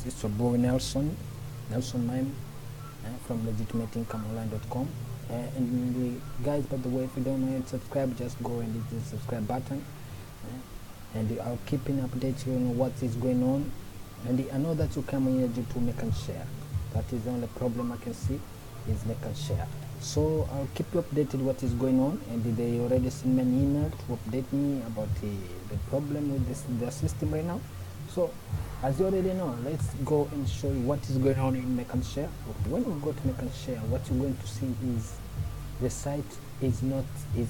It's your boy Nelson Mime from legitimateincomeonline.com. And guys, by the way, if you don't know yet, subscribe, just go and hit the subscribe button. And I'll keep in update you on what is going on. And I know that you come here due to make and share. That is the only problem I can see, is make and share. So I'll keep you updated what is going on, and they already sent me an email to update me about the problem with the system right now. So as you already know, let's go and show you what is going on in Make and Share. When you go to Make and Share, what you're going to see is the site is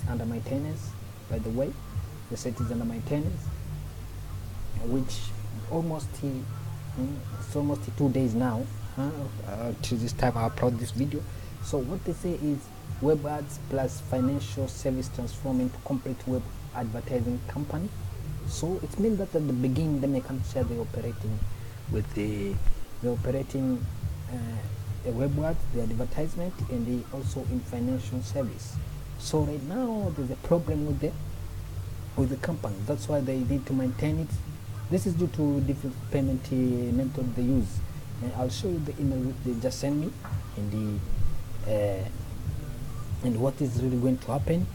under maintenance. By the way, the site is under maintenance, which it's almost 2 days now to this time I upload this video. So what they say is web ads plus financial service transform into complete web advertising company. So it means that at the beginning, the Make and Share, they're operating a web ad, the advertisement, and they also in financial service. So right now there's a problem with the company. That's why they need to maintain it. This is due to different payment method they use. I'll show you the email they just sent me and what is really going to happen.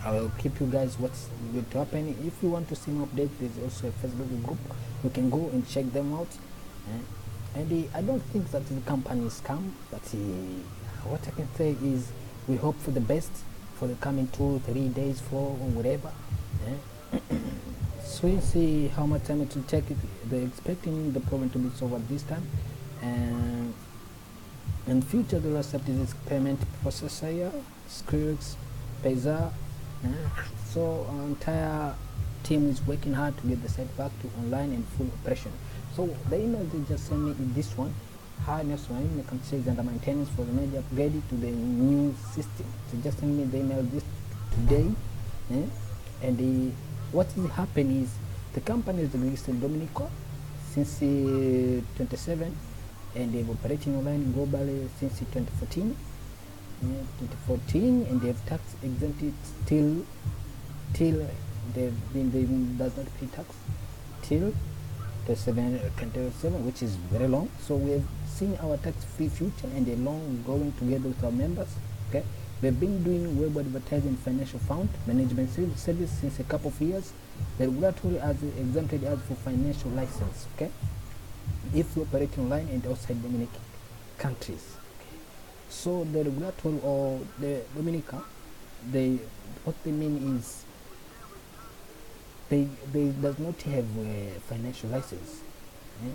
I'll keep you guys what's going to happen. If you want to see more updates, there's also a Facebook group. You can go and check them out. And I don't think that the company is scam, but what I can say is we hope for the best for the coming 2-3 days, 4 or whatever. So we'll see how much time it will take. They're expecting the problem to be solved at this time, and in future they'll accept this payment processor here, Skrillx, Payza. So our entire team is working hard to get the site back to online and full operation. So the email they just sent me is this one. Hi Nelson, Make and Share is under maintenance for the media upgrade to the new system. So just send me the email this today. And what is happening is the company is registered in Dominica since 27, and they've operating online globally since 2014. And they've tax exempted till they does not pay tax till 27, which is very long. So we have seen our tax-free future and a long going together with our members. Okay, we've been doing web advertising, financial fund management service since a couple of years. The regulatory has exempted us for financial license. Okay, if we operate online and outside Dominican countries. So the regulatory or the Dominica, what they mean is they does not have a financial license.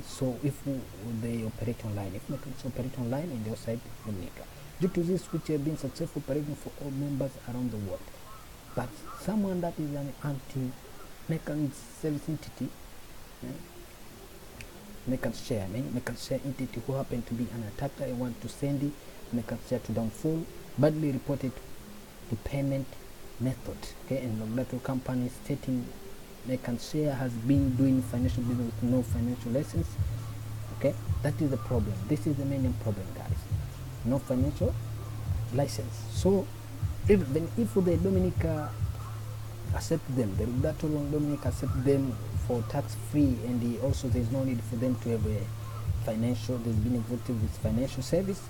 So if they operate online, if they operate online and outside Dominica, due to this, which have been successful operating for all members around the world, but someone that is an anti-Make and Service entity, Make and Share entity who happen to be an attacker and want to send it Make and Share to downfall, badly reported the payment method. Okay, and the regulatory company stating Make and Share has been doing financial business with no financial license. Okay, that is the problem. This is the main problem, guys. No financial license. So even if the Dominica accept them, the regulatory on Dominica accept them for tax-free, and also there's no need for them to have a financial. They've been exempted with financial service.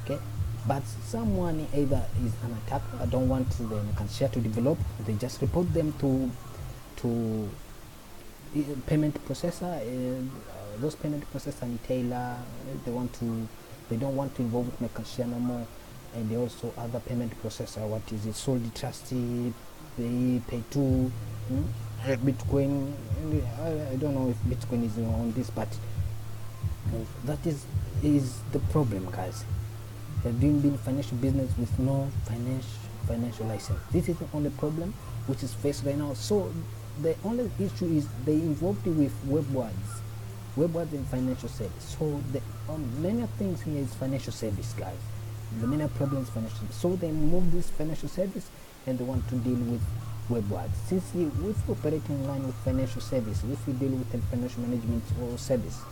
Okay, but someone either is an attacker, I don't want the Make and Share to develop, they just report them to payment processor, and those payment processor retailer, they don't want to involve with Make and Share no more. And they also other payment processor, what is it, Soldi Trusty, they pay to Bitcoin. I don't know if Bitcoin is on this, but that is the problem, guys. They're doing financial business with no financial license. This is the only problem which is faced right now. So the only issue is they involved with web ads and financial service. So the many things here is financial service, guys. The main problem is financial service. So they move this financial service and they want to deal with web ads. Since if you operate in line with financial service, if you deal with a financial management or service,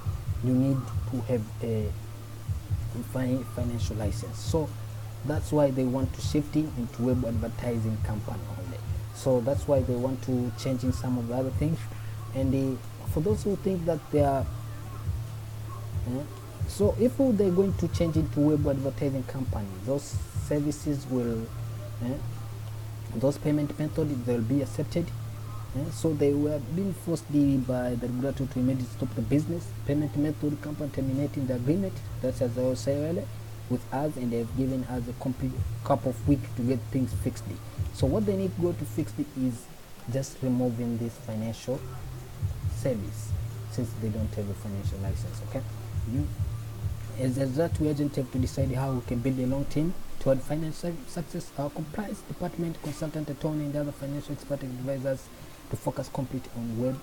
you need to have a financial license. So that's why they want to shift it into web advertising company only. So that's why they want to change in some of the other things. And for those who think that they are So if they're going to change into web advertising company, those services will those payment methods they'll be accepted. So they were being forced by the regulator to immediately stop the business payment method company terminating the agreement. That's as I was saying earlier with us, and they've given us a complete couple of weeks to get things fixed. So what they need to go to fix it is just removing this financial service, since they don't have a financial license. Okay, as a result, we agents have to decide how we can build a long team toward financial success. Our compliance department, consultant, attorney, and other financial expert advisors to focus completely on web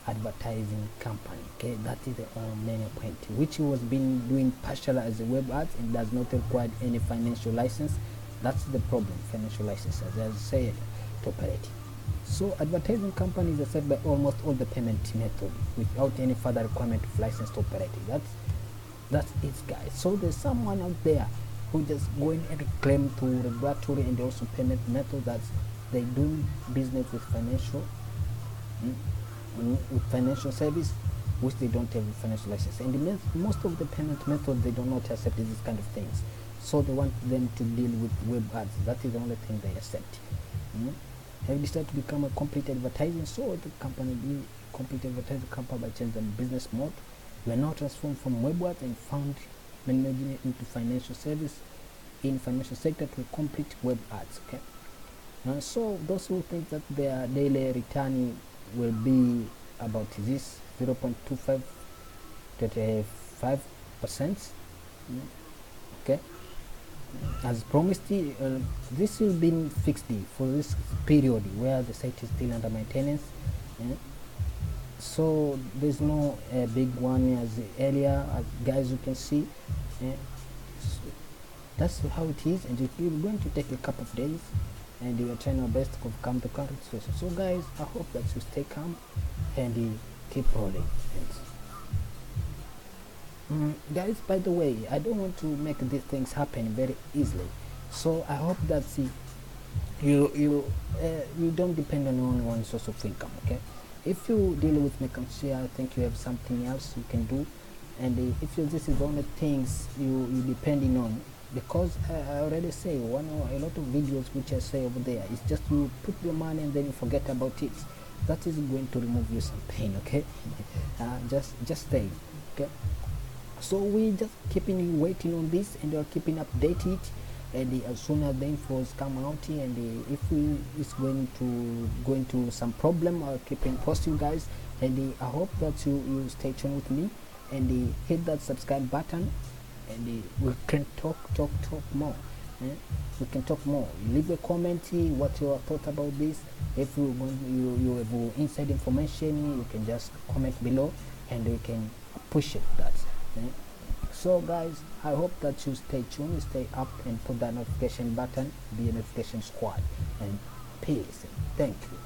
advertising company. Okay, that is the main point, which was been doing partially as a web ads and does not require any financial license. That's the problem, financial license, as I said, to operate. So advertising companies are set by almost all the payment method without any further requirement of license to operate. That's it, guys. So there's someone out there who just going and claim to regulatory and also payment method that they do business with financial service, which they don't have a financial license. And most of the payment methods they do not accept these kind of things. So they want them to deal with web ads. That is the only thing they accept. Have decided to become a complete advertising, so the company be complete advertising company by changing business mode. We are now transformed from web ads and found managing it into financial service in financial sector to a complete web ads. Okay, so those who think that their daily return will be about this 0.25 to 5%. Okay, as promised, this will be fixed for this period where the site is still under maintenance. So there's no big one as earlier, as guys you can see. So that's how it is, and we're going to take a couple of days, and we are trying our best to overcome the current situation. So guys, I hope that you stay calm and keep rolling. Guys, by the way, I don't want to make these things happen very easily, so I hope that you don't depend on only one source of income. Okay, if you deal with making sure, I think you have something else you can do, and if this is the only things you depending on, because I already say a lot of videos which I say over there, it's just you put your money and then you forget about it. That is going to remove you some pain. Okay, just stay. Okay, so we just keeping waiting on this, and we're keeping updated, and as soon as the infos come out, and if it's going to some problem, I'll keep in post you guys, and I hope that you stay tuned with me, and hit that subscribe button, and we can talk more. We can talk more. Leave a comment what you thought about this. If you have inside information, you can just comment below, and we can push it. So guys, I hope that you stay tuned, stay up, and put that notification button, be a notification squad, and peace. Thank you.